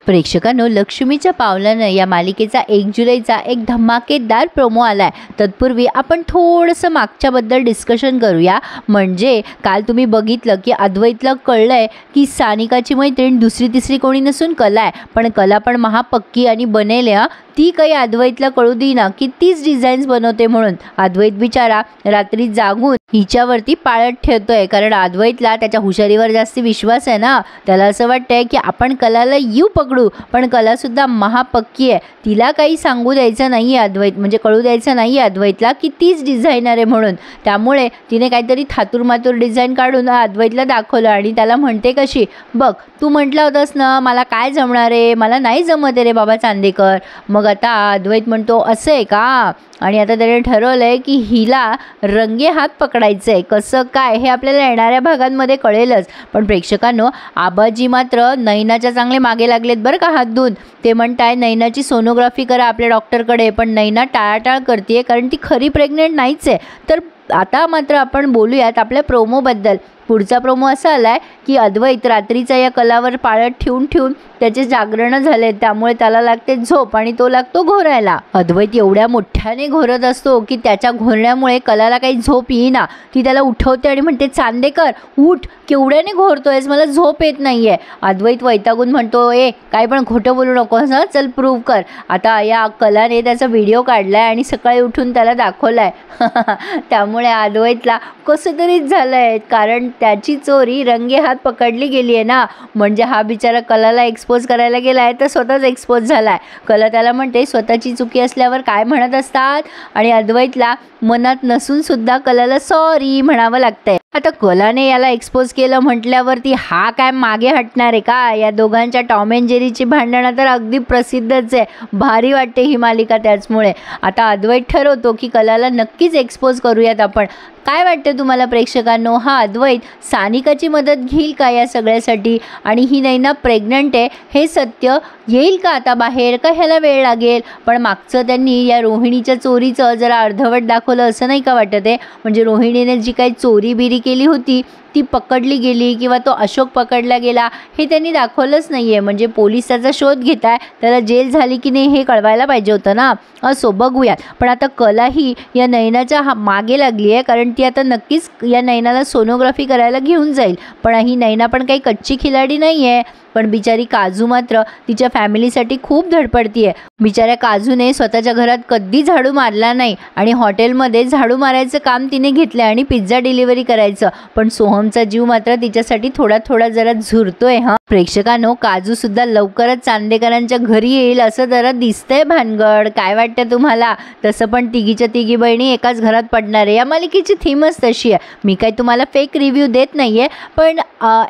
प्रेक्षकांनो, लक्ष्मीच्या पावलानं या मालिकेचा 1 जुलैचा एक धमाकेदार प्रोमो आलाय। तत्पूर्वी आपण थोडंसं मागच्याबद्दल डिस्कशन करूया। म्हणजे काल तुम्ही बघितलं की अद्वैतला कळलंय की सानिकाची मैत्रीण दुसरी तिसरी कोणी नसून कला आहे, पण कला पण महापक्की आणि बनेल ती काही अद्वैतला कळू देईना की तीच डिझाईन्स बनवते म्हणून अद्वैत बिचारा रात्री जागून हिच्यावरती पाळत ठेवतोय, कारण अद्वैतला त्याच्या हुशारीवर जास्त विश्वास आहे ना। त्याला असं वाटतंय की आपण कलाला येऊ पकडू, पण कला सुद्धा महापक्की आहे, तिला काही सांगू द्यायचं नाही अद्वैत, म्हणजे कळू द्यायचं नाही अद्वैतला की तीच डिझायनर आहे म्हणून। त्यामुळे तिने काहीतरी थातूरमातूर डिझाईन काढून अद्वैतला दाखवलं आणि त्याला म्हणते कशी, बघ तू म्हटलं होतंस ना मला काय जमणार आहे, मला नाही जमत रे बाबा चांदेकर। मग आता अद्वैत म्हणतो असं आहे का, आणि आता त्याने ठरवलंय की हिला रंगे हात पकडायचं आहे। कसं काय हे आपल्याला येणाऱ्या भागांमध्ये कळेलच। पण प्रेक्षकांनो, आबाजी मात्र नैनाच्या चांगले मागे लागलेत बरं का हात धुवून। ते म्हणताय नैनाची सोनोग्राफी करा आपल्या डॉक्टरकडे, पण नैना टाळाटाळ करते कारण ती खरी प्रेग्नेंट नाहीच आहे। तर आता मात्र आपण बोलूयात आपल्या प्रोमोबद्दल। पुढचा प्रोमो असा आलाय की अद्वैत रात्रीचा या कलावर पाळत ठेवून त्याचे जागरण झाले, त्यामुळे त्याला लागते झोप आणि तो लागतो घोरायला। अद्वैत एवढ्या मोठ्याने घोरत असतो की त्याच्या घोरण्यामुळे कलाला काही झोप येईना। ती त्याला उठवते आणि म्हणते चांदेकर उठ, केवढ्याने घोरतोयस, मला झोप येत नाहीये। अद्वैत वैतागून म्हणतो काय पण खोटं बोलू नकोस हं, चल प्रूव्ह कर। आता या कलाने त्याचा व्हिडिओ काढलाय आणि सकाळी उठून त्याला दाखवलाय। त्यामुळे अद्वैतला कसं तरीच झालंय, कारण त्याची चोरी रंगे हात पकडली गेली आहे ना। म्हणजे हा बिचारा कलाला एक्सपोज करायला गेलाय तर स्वतःच एक्सपोज झालाय। कला त्याला म्हणते स्वतःची चुकी असल्यावर काय म्हणत असतात, आणि अद्वैतला मनात नसून सुद्धा कलाला सॉरी म्हणावं लागतंय। आता कलाने याला एक्सपोज केलं म्हटल्यावरती हा काय मागे हटणार आहे का। या दोघांच्या टॉम अँड जेरीची भांडणं तर अगदी प्रसिद्धच आहे, भारी वाटते ही मालिका। त्याचमुळे आता अद्वैत ठरवतो की कलाला नक्कीच एक्सपोज करूयात आपण। काय वाटते तुम्हाला प्रेक्षकांनो, हा अद्वैत सानिकाची मदत घेईल का या सगळ्यासाठी, आणि ही नैना प्रेग्नंट आहे हे सत्य येईल का आता बाहेर, का ह्याला वेळ लागेल। पण मागचं त्यांनी या रोहिणीच्या चोरीचं जरा अर्धवट दाखवलं असं नाही का वाटत आहे। म्हणजे रोहिणीने जी काही चोरी बिरी केली होती ती पकडली गेली किंवा तो अशोक पकडला गेला हे त्यांनी दाखवलंच नाही आहे। म्हणजे पोलीस त्याचा शोध घेत आहे, त्याला जेल झाली की नाही हे कळवायला पाहिजे होतं ना। असो बघूयात। पण आता कलाही या नैनाच्या मागे लागली आहे, कारण ती आता नक्कीच या नैनाला सोनोग्राफी करायला घेऊन जाईल। पण ही नैना पण काही कच्ची खिलाडी नाही आहे। पण बिचारी काजू मात्र तिच्या फॅमिलीसाठी खूप धडपडती आहे। बिचाऱ्या काजूने स्वतःच्या घरात कधी झाडू मारला नाही आणि हॉटेलमध्ये झाडू मारायचं काम तिने घेतलं आणि पिझ्झा डिलिव्हरी करायचं। पण सोहमचा जीव मात्र तिच्यासाठी थोडा थोडा जरा झुरतोय हा। प्रेक्षकांनो, काजू सुद्धा लवकरच चांदेकरांच्या घरी येईल असं जरा दिसतंय भानगड। काय वाटतं तुम्हाला। तसं पण तिघीच्या तिघी बहिणी एकाच घरात पडणार आहे। या मालिकेची थीमच तशी आहे। मी काही तुम्हाला फेक रिव्ह्यू देत नाहीये, पण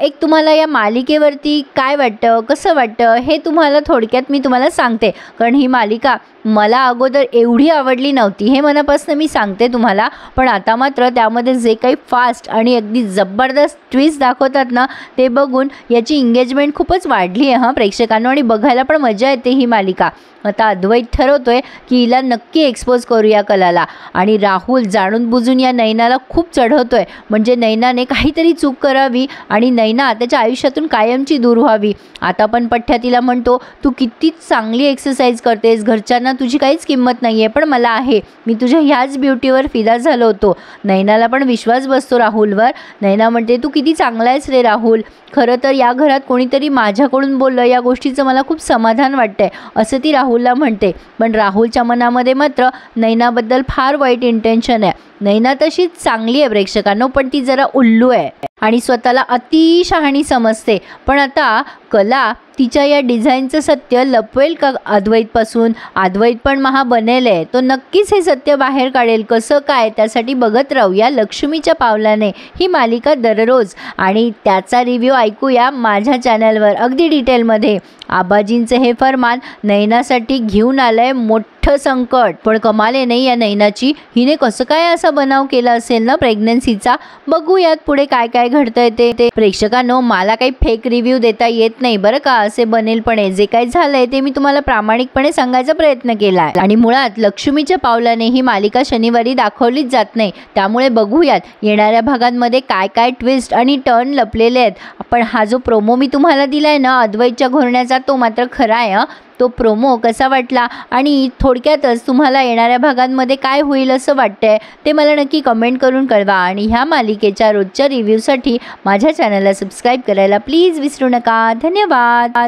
एक तुम्हाला या मालिकेवरती काय वाटतं, कसं वाटतं हे तुम्हाला थोडक्यात मी तुम्हाला सांगते। कारण ही मालिका मला अगोदर एवढी आवडली नव्हती, हे मनापासून मी सांगते तुम्हाला। पण आता मात्र त्यामध्ये जे काही फास्ट आणि अगदी जबरदस्त ट्विस्ट दाखवतात ना, ते बघून याची एंगेजमेंट खूपच वाढली आहे हां प्रेक्षकांनो, आणि बघायला पण मजा येते ही मालिका। आता अद्वैत ठरवतोय की हिला नक्की एक्सपोज करूया कलाला, आणि राहुल जाणून बुजून या नैनाला खूप चढवतोय। म्हणजे नैनाने काहीतरी चूक करावी आणि नैना त्याच्या आयुष्यातून कायमची दूर व्हावी। आता पण पठ्ठ्या तिला म्हणतो तू किती चांगली एक्सरसाइज करतेस, घरच्यांना तुझी काहीच किंमत नाही आहे पण मला आहे, मी तुझ्या ह्याच ब्युटीवर फिदा झालो होतो। नैनाला पण विश्वास बसतो राहुलवर। नैना म्हणते तू किती चांगला आहेस रे राहुल, खरं तर या घरात कोणीतरी माझ्याकडून बोललं या गोष्टीचं मला खूप समाधान वाटतंय असं ती राहुलला म्हणते। पण राहुलच्या मनामध्ये मात्र नैनाबद्दल फार वाईट इंटेन्शन आहे। नैना तशीच चांगली आहे प्रेक्षकांनो, पण ती जरा उल्लू आहे आणि स्वतःला अति शहाणी समजते। पण आता कला तिच्या या डिझाईनचं सत्य लपवेल का अद्वैतपासून। अद्वैत पण महा बनेल आहे, तो नक्कीच हे सत्य बाहेर काढेल। कसं काय त्यासाठी बघत राहूया लक्ष्मीच्या पावलाने ही मालिका दररोज, आणि त्याचा रिव्ह्यू ऐकूया माझ्या चॅनलवर अगदी डिटेलमध्ये। आबाजींचं हे फरमान नैनासाठी घेऊन आलंय मोठं मोठं संकट. पण कमाल आहे नाही या नैनाची, हिने कसं काय असा बनाव केला असेल ना प्रेग्नन्सीचा. बघूयात पुढे काय काय घडतंय ते. प्रेक्षकांनो, मला काही फेक रिव्ह्यू देता येत नाही बरं का. असे बनेलपणे जे काही झालंय ते मी तुम्हाला प्रामाणिकपणे सांगायचा प्रयत्न केलाय. आणि मुळात लक्ष्मीच्या पावलाने ही मालिका शनिवारी दाखवलीच जात नाही. त्यामुळे बघूयात येणाऱ्या भागांमध्ये काय काय ट्विस्ट आणि टर्न लपलेले आहेत. पण हा जो प्रोमो मी तुम्हाला दिलाय ना अद्वैतच्या घोरण्याचा, तो मात्र खरा आहे. तो प्रोमो कसा वाटला आणि थोडक्यातच तुम्हाला येणाऱ्या भागांमध्ये काय होईल असं वाटतंय ते मला नक्की कमेंट करून कळवा. आणि ह्या मालिकेच्या रोजच्या रिव्ह्यूसाठी माझ्या चॅनलला सबस्क्राईब करायला प्लीज विसरू नका. धन्यवाद.